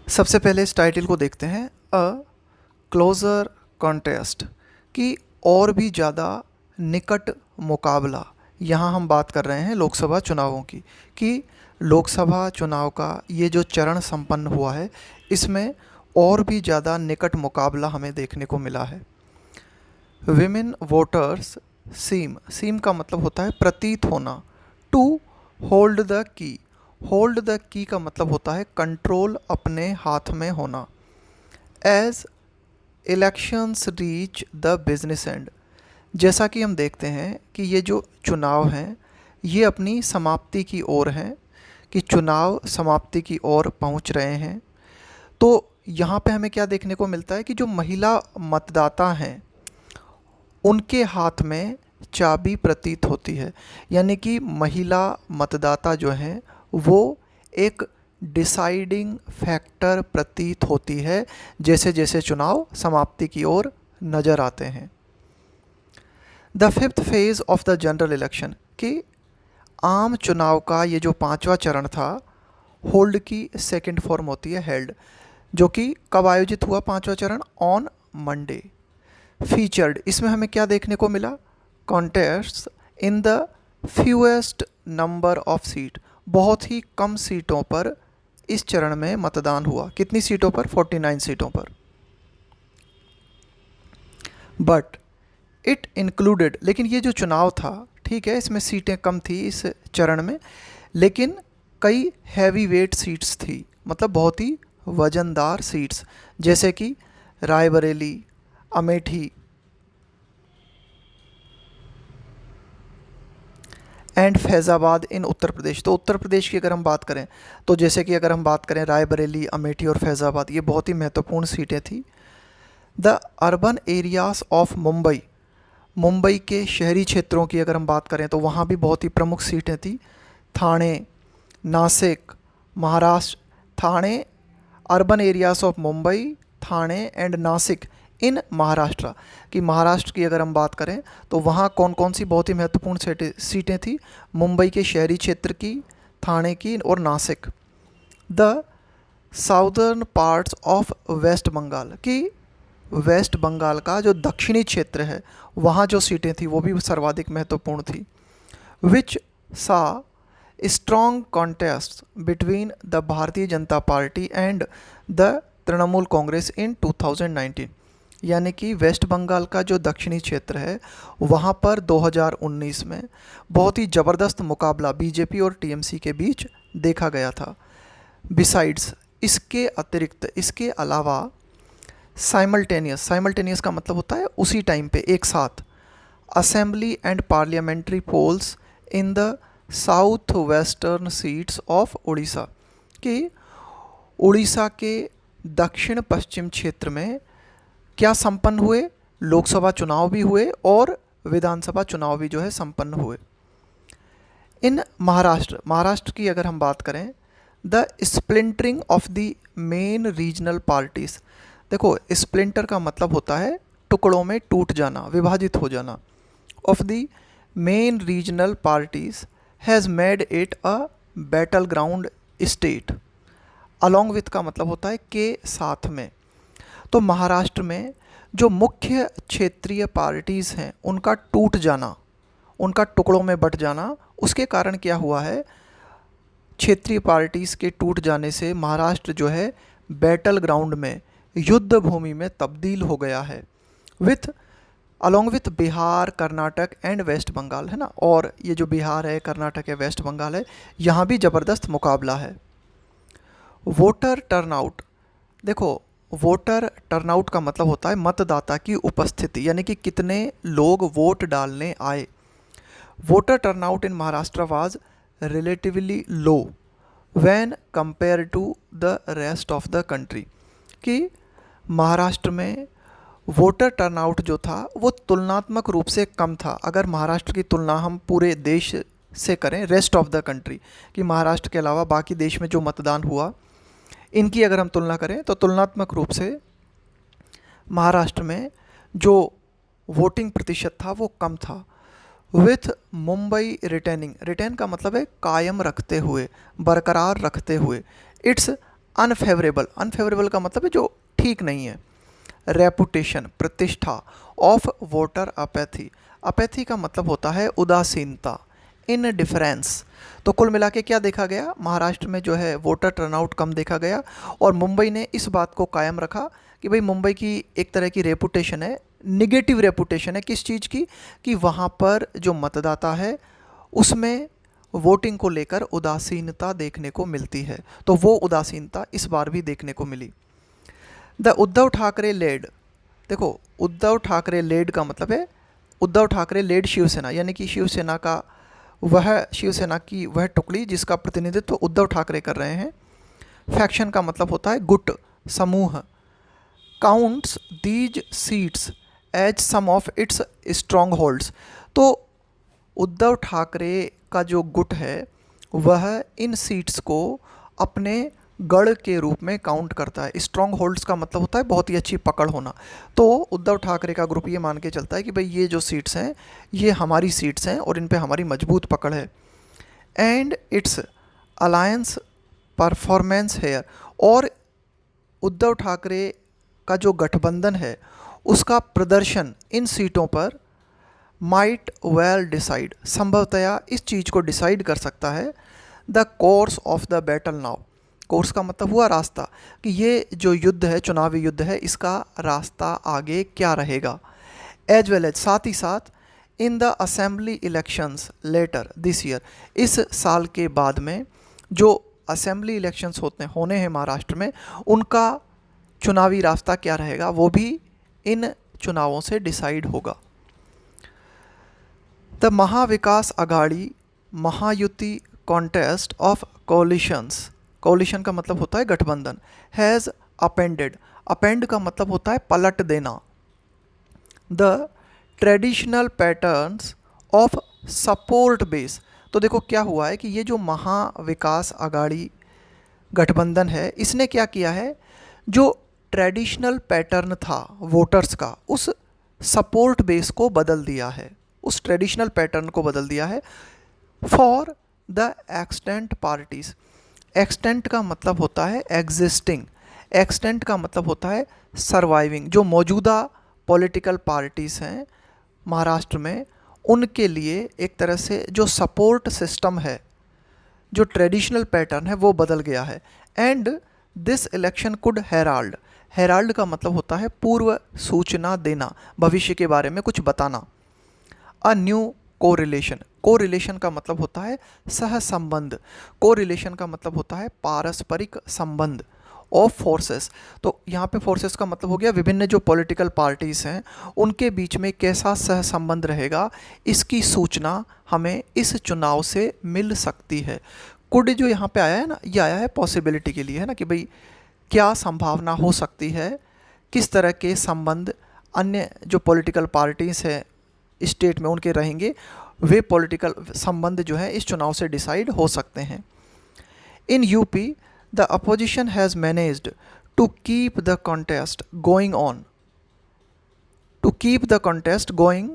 सबसे पहले इस टाइटल को देखते हैं, अ क्लोज़र कॉन्टेस्ट, कि और भी ज़्यादा निकट मुकाबला। यहाँ हम बात कर रहे हैं लोकसभा चुनावों की, कि लोकसभा चुनाव का ये जो चरण संपन्न हुआ है इसमें और भी ज़्यादा निकट मुकाबला हमें देखने को मिला है। विमेन वोटर्स सीम का मतलब होता है प्रतीत होना। To hold the key, hold the key का मतलब होता है कंट्रोल, अपने हाथ में होना। As elections reach the business end, जैसा कि हम देखते हैं कि ये जो चुनाव हैं ये अपनी समाप्ति की ओर हैं, कि चुनाव समाप्ति की ओर पहुंच रहे हैं। तो यहाँ पे हमें क्या देखने को मिलता है कि जो महिला मतदाता हैं उनके हाथ में चाबी प्रतीत होती है, यानी कि महिला मतदाता जो हैं वो एक डिसाइडिंग फैक्टर प्रतीत होती है जैसे जैसे चुनाव समाप्ति की ओर नज़र आते हैं। The fifth phase of the general election, कि आम चुनाव का ये जो पांचवा चरण था, होल्ड की सेकंड फॉर्म होती है हेल्ड, जो कि कब आयोजित हुआ पांचवा चरण? On Monday. फीचर्ड, इसमें हमें क्या देखने को मिला? Contest in the fewest number of seat, बहुत ही कम सीटों पर इस चरण में मतदान हुआ। कितनी सीटों पर? 49 सीटों पर। बट इट इंक्लूडेड, लेकिन ये जो चुनाव था, ठीक है, इसमें सीटें कम थी इस चरण में, लेकिन कई हैवी वेट सीट्स थी, मतलब बहुत ही वजनदार सीट्स, जैसे कि रायबरेली, अमेठी एंड फैज़ाबाद इन उत्तर प्रदेश। तो उत्तर प्रदेश की अगर हम बात करें तो जैसे कि अगर हम बात करें रायबरेली, अमेठी और फैज़ाबाद, ये बहुत ही महत्वपूर्ण सीटें थी। The urban areas of Mumbai, Mumbai के शहरी क्षेत्रों की अगर हम बात करें तो वहाँ भी बहुत ही प्रमुख सीटें थी। Thane, Nashik, Maharashtra, Thane, urban areas of Mumbai, Thane and Nashik in Maharashtra, कि महाराष्ट्र की अगर हम बात करें तो वहाँ कौन कौन सी बहुत ही महत्वपूर्ण सीटें थी? मुंबई के शहरी क्षेत्र की, ठाणे की और Nashik. The southern parts of West Bengal, कि वेस्ट बंगाल का जो दक्षिणी क्षेत्र है वहाँ जो सीटें थी वो भी सर्वाधिक महत्वपूर्ण थी। विच सा strong contest between the Bharatiya Janata Party and the Trinamool Congress in 2019, यानी कि वेस्ट बंगाल का जो दक्षिणी क्षेत्र है वहाँ पर 2019 में बहुत ही ज़बरदस्त मुकाबला बीजेपी और टीएमसी के बीच देखा गया था। बिसाइड्स, इसके अतिरिक्त, इसके अलावा साइमल्टेनियस, साइमल्टेनियस का मतलब होता है उसी टाइम पे, एक साथ, assembly and parliamentary polls in the south western seats of Orissa, कि उड़ीसा के दक्षिण पश्चिम क्षेत्र में क्या संपन्न हुए? लोकसभा चुनाव भी हुए और विधानसभा चुनाव भी जो है संपन्न हुए। इन महाराष्ट्र, महाराष्ट्र की अगर हम बात करें, the splintering of the main regional parties, देखो स्प्लिंटर का मतलब होता है टुकड़ों में टूट जाना, विभाजित हो जाना, of the main regional parties has made it a battle ground state. Along with का मतलब होता है के साथ में। तो महाराष्ट्र में जो मुख्य क्षेत्रीय पार्टीज़ हैं उनका टूट जाना, उनका टुकड़ों में बट जाना, उसके कारण क्या हुआ है? क्षेत्रीय पार्टीज़ के टूट जाने से महाराष्ट्र जो है बैटल ग्राउंड में, युद्ध भूमि में तब्दील हो गया है। With along with Bihar, Karnataka and waste Bengal, है ना, और ये जो बिहार है, कर्नाटक है, वेस्ट बंगाल है, यहाँ भी ज़बरदस्त मुकाबला है। वोटर टर्नआउट, देखो वोटर टर्नआउट का मतलब होता है मतदाता की उपस्थिति, यानी कि कितने लोग वोट डालने आए। Voter turnout in Maharashtra was relatively low when compare to the rest of the country, कि महाराष्ट्र में वोटर टर्नआउट जो था वो तुलनात्मक रूप से कम था। अगर महाराष्ट्र की तुलना हम पूरे देश से करें, रेस्ट ऑफ द कंट्री, कि महाराष्ट्र के अलावा बाकी देश में जो मतदान हुआ इनकी अगर हम तुलना करें तो तुलनात्मक रूप से महाराष्ट्र में जो वोटिंग प्रतिशत था वो कम था। विथ मुंबई रिटेनिंग, रिटेन का मतलब है कायम रखते हुए, बरकरार रखते हुए, इट्स अनफेवरेबल, अनफेवरेबल का मतलब है जो ठीक नहीं है। रेपुटेशन, प्रतिष्ठा। ऑफ वोटर अपैथी, अपैथी का मतलब होता है उदासीनता। इन डिफरेंस, तो कुल मिला के क्या देखा गया, महाराष्ट्र में जो है वोटर टर्नआउट कम देखा गया और मुंबई ने इस बात को कायम रखा कि भाई मुंबई की एक तरह की रेपुटेशन है, निगेटिव रेपुटेशन है किस चीज़ की, कि वहाँ पर जो मतदाता है उसमें वोटिंग को लेकर उदासीनता देखने को मिलती है। तो वो उदासीनता इस बार भी देखने को मिली। द उद्धव ठाकरे लेड, देखो उद्धव ठाकरे लेड का मतलब है उद्धव ठाकरे लेड शिवसेना, यानी कि शिवसेना की वह टुकड़ी जिसका प्रतिनिधित्व उद्धव ठाकरे कर रहे हैं। फैक्शन का मतलब होता है गुट, समूह। Counts these seats as some of its strongholds, तो उद्धव ठाकरे का जो गुट है वह इन सीट्स को अपने गढ़ के रूप में काउंट करता है। स्ट्रॉन्ग होल्ड्स का मतलब होता है बहुत ही अच्छी पकड़ होना। तो उद्धव ठाकरे का ग्रुप ये मान के चलता है कि भाई ये जो सीट्स हैं ये हमारी सीट्स हैं और इन पे हमारी मजबूत पकड़ है। And its alliance performance here, और उद्धव ठाकरे का जो गठबंधन है उसका प्रदर्शन इन सीटों पर माइट वेल डिसाइड, संभवतया इस चीज़ को डिसाइड कर सकता है the course of the battle now. Course का मतलब हुआ रास्ता, कि ये जो युद्ध है, चुनावी युद्ध है, इसका रास्ता आगे क्या रहेगा। एज वेल एज, साथ ही साथ in the assembly elections later this year, इस साल के बाद में जो असेंबली इलेक्शंस होने हैं महाराष्ट्र में, उनका चुनावी रास्ता क्या रहेगा वो भी इन चुनावों से डिसाइड होगा। The Mahavikas Aghadi Mahayuti contest of coalitions, coalition का मतलब होता है गठबंधन, हैज़ अपेंडेड, अपेंड का मतलब होता है पलट देना, the traditional patterns of support base. तो देखो क्या हुआ है कि ये जो महाविकास अघाड़ी गठबंधन है इसने क्या किया है, जो ट्रेडिशनल पैटर्न था वोटर्स का उस सपोर्ट बेस को बदल दिया है, उस ट्रेडिशनल पैटर्न को बदल दिया है for the extent parties. Extent का मतलब होता है एग्जिस्टिंग, एक्सटेंट का मतलब होता है सर्वाइविंग। जो मौजूदा पॉलिटिकल पार्टीज़ हैं महाराष्ट्र में उनके लिए एक तरह से जो सपोर्ट सिस्टम है, जो ट्रेडिशनल पैटर्न है वो बदल गया है। And this election could Herald, Herald का मतलब होता है पूर्व सूचना देना, भविष्य के बारे में कुछ बताना। अ न्यू कोरिलेशन, कोरिलेशन का मतलब होता है सहसंबंध, कोरिलेशन का मतलब होता है पारस्परिक संबंध ऑफ फोर्सेस। तो यहाँ पे फोर्सेस का मतलब हो गया विभिन्न जो पॉलिटिकल पार्टीज़ हैं उनके बीच में कैसा सहसंबंध रहेगा, इसकी सूचना हमें इस चुनाव से मिल सकती है। कुड जो यहाँ पे आया है ना, ये आया है पॉसिबिलिटी के लिए, है ना, कि भाई क्या संभावना हो सकती है, किस तरह के संबंध अन्य जो पॉलिटिकल पार्टीज़ हैं स्टेट में उनके रहेंगे, वे पॉलिटिकल संबंध जो है इस चुनाव से डिसाइड हो सकते हैं। In UP the opposition has managed to keep the contest going on, to keep the contest going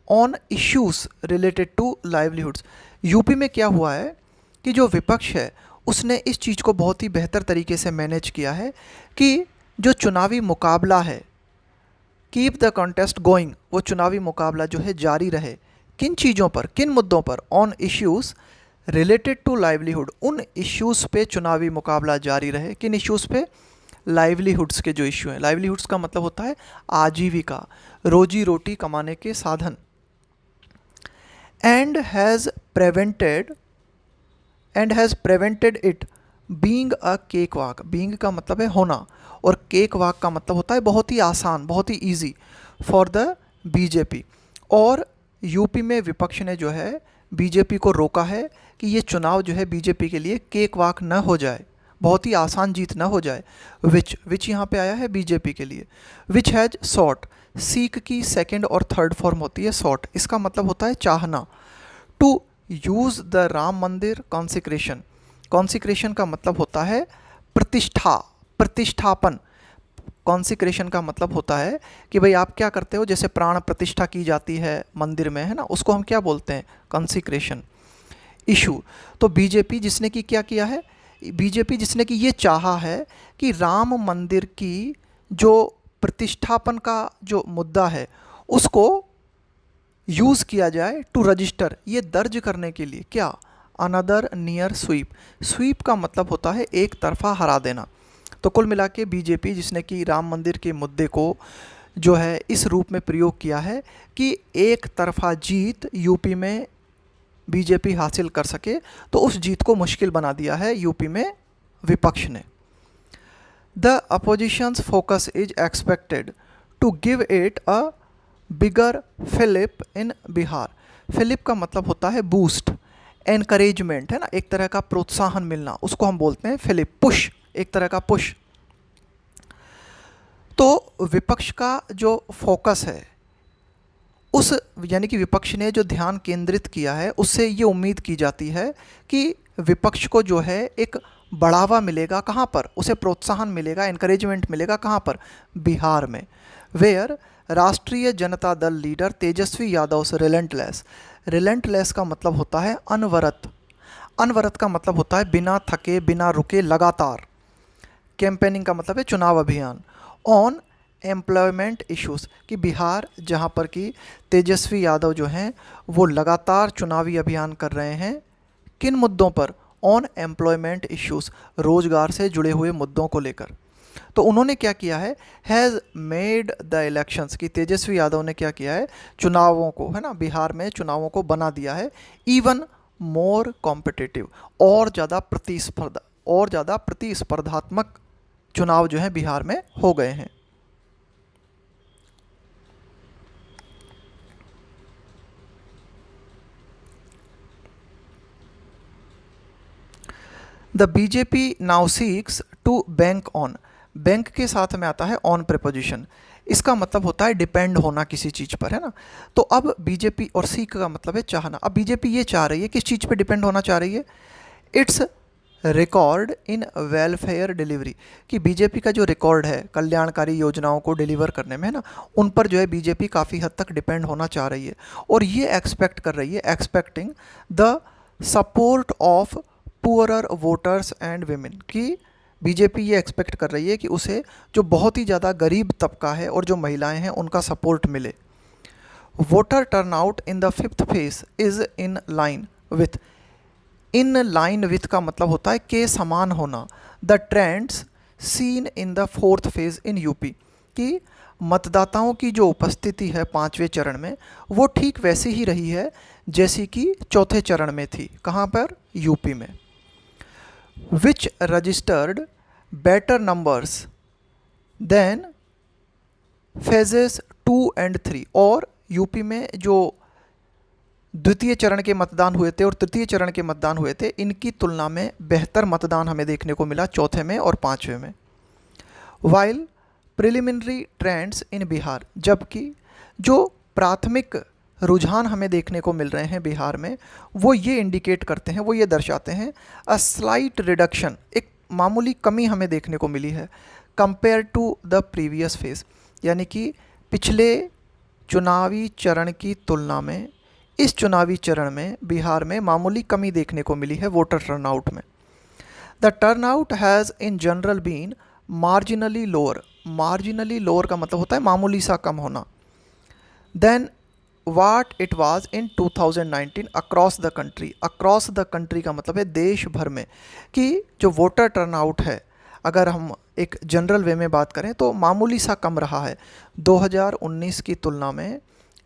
on issues related to livelihoods. UP में क्या हुआ है कि जो विपक्ष है उसने इस चीज़ को बहुत ही बेहतर तरीके से मैनेज किया है कि जो चुनावी मुकाबला है, कीप द कॉन्टेस्ट गोइंग, वो चुनावी मुकाबला जो है जारी रहे। किन चीज़ों पर, किन मुद्दों पर, on issues related to livelihood, उन इश्यूज़ पे चुनावी मुकाबला जारी रहे। किन इश्यूज़ पे, लाइवलीहुड्स के जो इश्यू हैं, लाइवलीहुड्स का मतलब होता है आजीविका, रोजी रोटी कमाने के साधन। And has prevented it being a cake walk, being का मतलब है होना और केक वॉक का मतलब होता है बहुत ही आसान, बहुत ही ईजी, फॉर द बीजेपी। और यूपी में विपक्ष ने जो है बीजेपी को रोका है कि ये चुनाव जो है बीजेपी के लिए केक वॉक न हो जाए, बहुत ही आसान जीत न हो जाए। विच यहाँ पे आया है बीजेपी के लिए। विच हैज सॉट, सीक की सेकंड और थर्ड फॉर्म होती है सॉट, इसका मतलब होता है चाहना। टू यूज़ द राम मंदिर कॉन्सिक्रेशन, कॉन्सिक्रेशन का मतलब होता है प्रतिष्ठा, प्रतिष्ठापन। कॉन्सिक्रेशन का मतलब होता है कि भाई आप क्या करते हो, जैसे प्राण प्रतिष्ठा की जाती है मंदिर में, है ना, उसको हम क्या बोलते हैं, कॉन्सिक्रेशन। इशू, तो बीजेपी जिसने कि क्या किया है, बीजेपी जिसने कि ये चाहा है कि राम मंदिर की जो प्रतिष्ठापन का जो मुद्दा है उसको यूज़ किया जाए टू रजिस्टर, ये दर्ज करने के लिए क्या, अनदर नियर स्वीप। स्वीप का मतलब होता है एक तरफा हरा देना। तो कुल मिला के बीजेपी जिसने कि राम मंदिर के मुद्दे को जो है इस रूप में प्रयोग किया है कि एक तरफा जीत यूपी में बीजेपी हासिल कर सके, तो उस जीत को मुश्किल बना दिया है यूपी में विपक्ष ने। The opposition's focus is expected to give it a bigger fillip in Bihar. Fillip का मतलब होता है बूस्ट, एनकरेजमेंट है ना, एक तरह का प्रोत्साहन मिलना, उसको हम बोलते हैं फिलिप, पुश, एक तरह का पुश। तो विपक्ष का जो फोकस है उस यानी कि विपक्ष ने जो ध्यान केंद्रित किया है उससे ये उम्मीद की जाती है कि विपक्ष को जो है एक बढ़ावा मिलेगा, कहाँ पर, उसे प्रोत्साहन मिलेगा, एनकरेजमेंट मिलेगा, कहाँ पर, बिहार में। वेयर राष्ट्रीय जनता दल लीडर तेजस्वी यादव से रिलेंटलेस। रिलेंटलेस का मतलब होता है अनवरत, अनवरत का मतलब होता है बिना थके बिना रुके लगातार। कैंपेनिंग का मतलब है चुनाव अभियान। ऑन एम्प्लॉयमेंट इश्यूज़, कि बिहार जहाँ पर कि तेजस्वी यादव जो हैं वो लगातार चुनावी अभियान कर रहे हैं, किन मुद्दों पर, ऑन एम्प्लॉयमेंट इश्यूज़, रोज़गार से जुड़े हुए मुद्दों को लेकर। तो उन्होंने क्या किया है, हैज़ मेड द इलेक्शंस, कि तेजस्वी यादव ने क्या किया है, चुनावों को, है ना, बिहार में चुनावों को बना दिया है इवन मोर कॉम्पिटिटिव, और ज़्यादा प्रतिस्पर्धात्मक चुनाव जो है बिहार में हो गए हैं। The BJP now seeks to bank on, bank के साथ में आता है ऑन प्रीपोजिशन, इसका मतलब होता है डिपेंड होना किसी चीज़ पर, है ना। तो अब बीजेपी, और सीक का मतलब है चाहना, अब बीजेपी ये चाह रही है, किस चीज़ पे डिपेंड होना चाह रही है, it's record in welfare delivery, कि बीजेपी का जो रिकॉर्ड है कल्याणकारी योजनाओं को डिलीवर करने में, है ना, उन पर जो है बीजेपी काफ़ी हद तक डिपेंड होना चाह रही है। और ये एक्सपेक्ट कर रही है, expecting the support of poorer voters and women, कि बीजेपी ये एक्सपेक्ट कर रही है कि उसे जो बहुत ही ज़्यादा गरीब तबका है और जो महिलाएं हैं उनका सपोर्ट मिले। Voter turnout in the fifth phase is in line with, in line with का मतलब होता है के समान होना, the trends seen in the fourth phase in UP, कि मतदाताओं की जो उपस्थिति है पाँचवें चरण में वो ठीक वैसी ही रही है जैसी कि चौथे चरण में थी, कहाँ पर, यूपी में। Which registered better numbers than phases 2 and 3, और यूपी में जो द्वितीय चरण के मतदान हुए थे और तृतीय चरण के मतदान हुए थे, इनकी तुलना में बेहतर मतदान हमें देखने को मिला चौथे में और पाँचवें में। While preliminary trends in Bihar, जबकि जो प्राथमिक रुझान हमें देखने को मिल रहे हैं बिहार में वो ये इंडिकेट करते हैं, वो ये दर्शाते हैं, अ स्लाइट रिडक्शन, एक मामूली कमी हमें देखने को मिली है, compare to the previous phase, यानी कि पिछले चुनावी चरण की तुलना में इस चुनावी चरण में बिहार में मामूली कमी देखने को मिली है वोटर टर्नआउट में। The turnout has in general been marginally lower, marginally lower का मतलब होता है मामूली सा कम होना, than what it was in 2019 across the country. Across the country का मतलब है देश भर में, कि जो वोटर टर्नआउट है अगर हम एक जनरल वे में बात करें तो मामूली सा कम रहा है 2019 की तुलना में।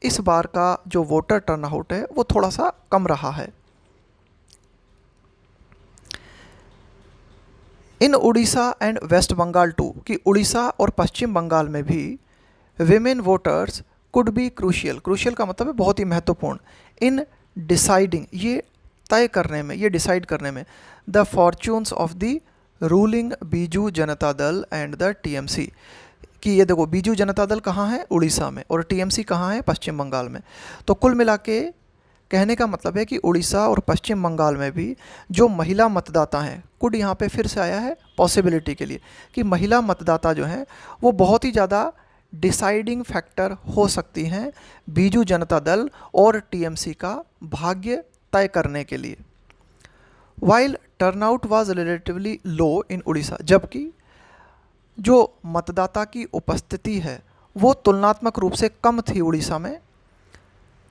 इस बार का जो वोटर टर्नआउट है वो थोड़ा सा कम रहा है। In Orissa and waste Bengal too, कि उड़ीसा और पश्चिम बंगाल में भी women voters could be crucial, crucial का मतलब है बहुत ही महत्वपूर्ण, इन डिसाइडिंग, ये तय करने में, ये डिसाइड करने में, the fortunes of the ruling Biju Janata Dal and the TMC, कि ये देखो बीजू जनता दल कहाँ है, उड़ीसा में, और टीएमसी कहाँ है, पश्चिम बंगाल में। तो कुल मिला के कहने का मतलब है कि उड़ीसा और पश्चिम बंगाल में भी जो महिला मतदाता हैं, कुड यहाँ पे फिर से आया है पॉसिबिलिटी के लिए, कि महिला मतदाता जो हैं वो बहुत ही ज़्यादा डिसाइडिंग फैक्टर हो सकती हैं बीजू जनता दल और टीएमसी का भाग्य तय करने के लिए। While turnout was relatively low in Orissa, जबकि जो मतदाता की उपस्थिति है वो तुलनात्मक रूप से कम थी उड़ीसा में।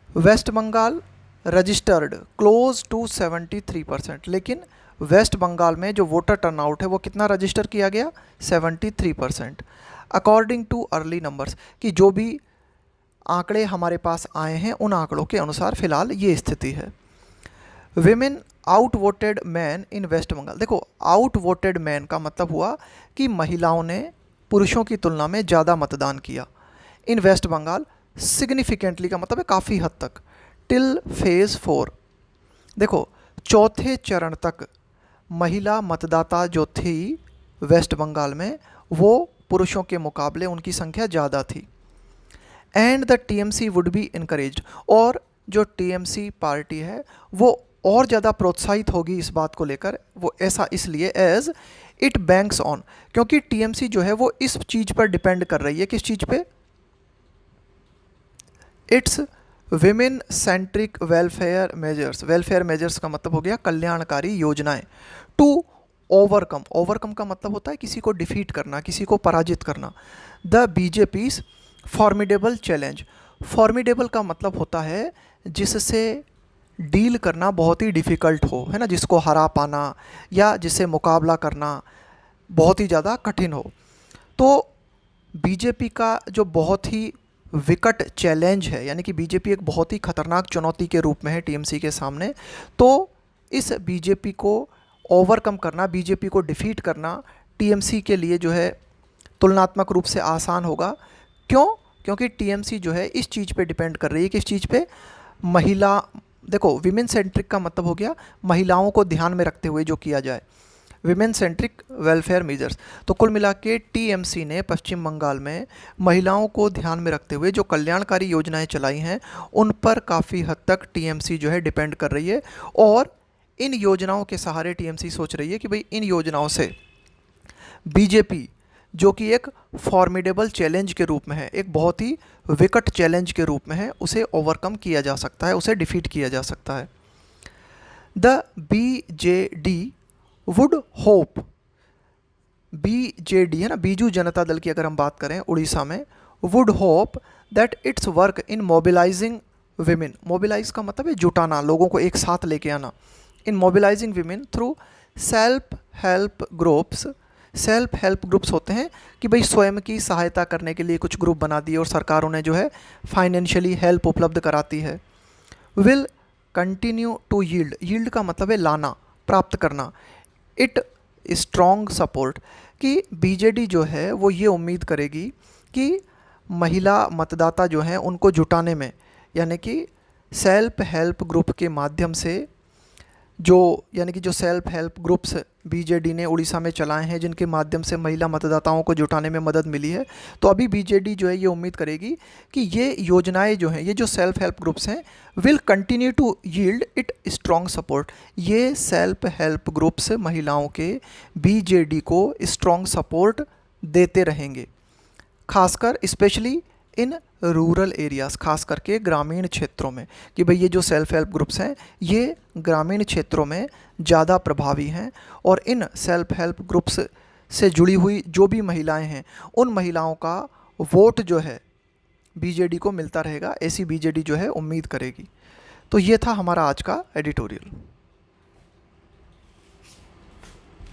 West Bengal registered close to 73%, लेकिन वेस्ट बंगाल में जो वोटर टर्नआउट है वो कितना रजिस्टर किया गया, 73%। अकॉर्डिंग टू अर्ली नंबर्स, कि जो भी आंकड़े हमारे पास आए हैं उन आंकड़ों के अनुसार फिलहाल ये स्थिति है। Women outvoted man in West Bengal, देखो आउट वोटेड मैन का मतलब हुआ कि महिलाओं ने पुरुषों की तुलना में ज़्यादा मतदान किया। इन वेस्ट बंगाल सिग्निफिकेंटली का मतलब है काफ़ी हद तक। टिल फेज़ 4, देखो चौथे चरण तक महिला मतदाता जो थी वेस्ट बंगाल में वो पुरुषों के मुकाबले उनकी संख्या ज़्यादा थी। And the TMC would be encouraged, और जो टीएमसी पार्टी है वो और ज़्यादा प्रोत्साहित होगी इस बात को लेकर। वो ऐसा इसलिए एज इट बैंक्स ऑन, क्योंकि टीएमसी जो है वो इस चीज़ पर डिपेंड कर रही है, किस चीज़ पे, it's women centric welfare measures. Welfare measures का मतलब हो गया कल्याणकारी योजनाएं। टू ओवरकम, ओवरकम का मतलब होता है किसी को डिफीट करना, किसी को पराजित करना। द बीजेपीज फॉर्मिडेबल चैलेंज, फॉर्मिडेबल का मतलब होता है जिससे डील करना बहुत ही डिफ़िकल्ट हो, है ना, जिसको हरा पाना या जिससे मुकाबला करना बहुत ही ज़्यादा कठिन हो। तो बीजेपी का जो बहुत ही विकट चैलेंज है, यानी कि बीजेपी एक बहुत ही खतरनाक चुनौती के रूप में है टीएमसी के सामने, तो इस बीजेपी को ओवरकम करना, बीजेपी को डिफीट करना टीएमसी के लिए जो है तुलनात्मक रूप से आसान होगा। क्यों? क्योंकि टीएमसी जो है इस चीज़ पे डिपेंड कर रही है, किस चीज़ पे, महिला, देखो विमेन सेंट्रिक का मतलब हो गया महिलाओं को ध्यान में रखते हुए जो किया जाए, विमेन सेंट्रिक वेलफेयर मेजर्स। तो कुल मिला के टीएमसी ने पश्चिम बंगाल में महिलाओं को ध्यान में रखते हुए जो कल्याणकारी योजनाएं चलाई हैं उन पर काफ़ी हद तक टीएमसी जो है डिपेंड कर रही है। और इन योजनाओं के सहारे टीएमसी सोच रही है कि भाई इन योजनाओं से बीजेपी, जो कि एक फॉर्मिडेबल चैलेंज के रूप में है, एक बहुत ही विकट चैलेंज के रूप में है, उसे ओवरकम किया जा सकता है, उसे डिफीट किया जा सकता है। The BJD would hope, BJD है ना, बीजू जनता दल की अगर हम बात करें उड़ीसा में, would hope that its work in mobilising women, mobilise का मतलब है जुटाना, लोगों को एक साथ लेके आना, in mobilising women through self help groups. Self help groups होते हैं कि भाई स्वयं की सहायता करने के लिए कुछ ग्रुप बना दिए और सरकार उन्हें जो है फाइनेंशियली हेल्प उपलब्ध कराती है। Will continue to yield, yield का मतलब है लाना, प्राप्त करना। इट स्ट्रॉन्ग सपोर्ट, कि बीजेडी जो है वो ये उम्मीद करेगी कि महिला मतदाता जो हैं उनको जुटाने में, यानी कि सेल्फ हेल्प ग्रुप के माध्यम से, जो यानी कि जो सेल्फ हेल्प ग्रुप्स बीजेडी ने उड़ीसा में चलाए हैं जिनके माध्यम से महिला मतदाताओं को जुटाने में मदद मिली है, तो अभी बीजेडी जो है ये उम्मीद करेगी कि ये योजनाएं जो हैं, ये जो सेल्फ हेल्प ग्रुप्स हैं, will continue to yield it strong support. ये सेल्फ हेल्प ग्रुप्स महिलाओं के बीजेडी को स्ट्रॉन्ग सपोर्ट देते रहेंगे, खासकर स्पेशली इन रूरल एरियाज़, खास करके ग्रामीण क्षेत्रों में, कि भाई ये जो सेल्फ हेल्प ग्रुप्स हैं ये ग्रामीण क्षेत्रों में ज़्यादा प्रभावी हैं और इन सेल्फ हेल्प ग्रुप्स से जुड़ी हुई जो भी महिलाएं हैं उन महिलाओं का वोट जो है बीजेडी को मिलता रहेगा, ऐसी बीजेडी जो है उम्मीद करेगी। तो ये था हमारा आज का एडिटोरियल।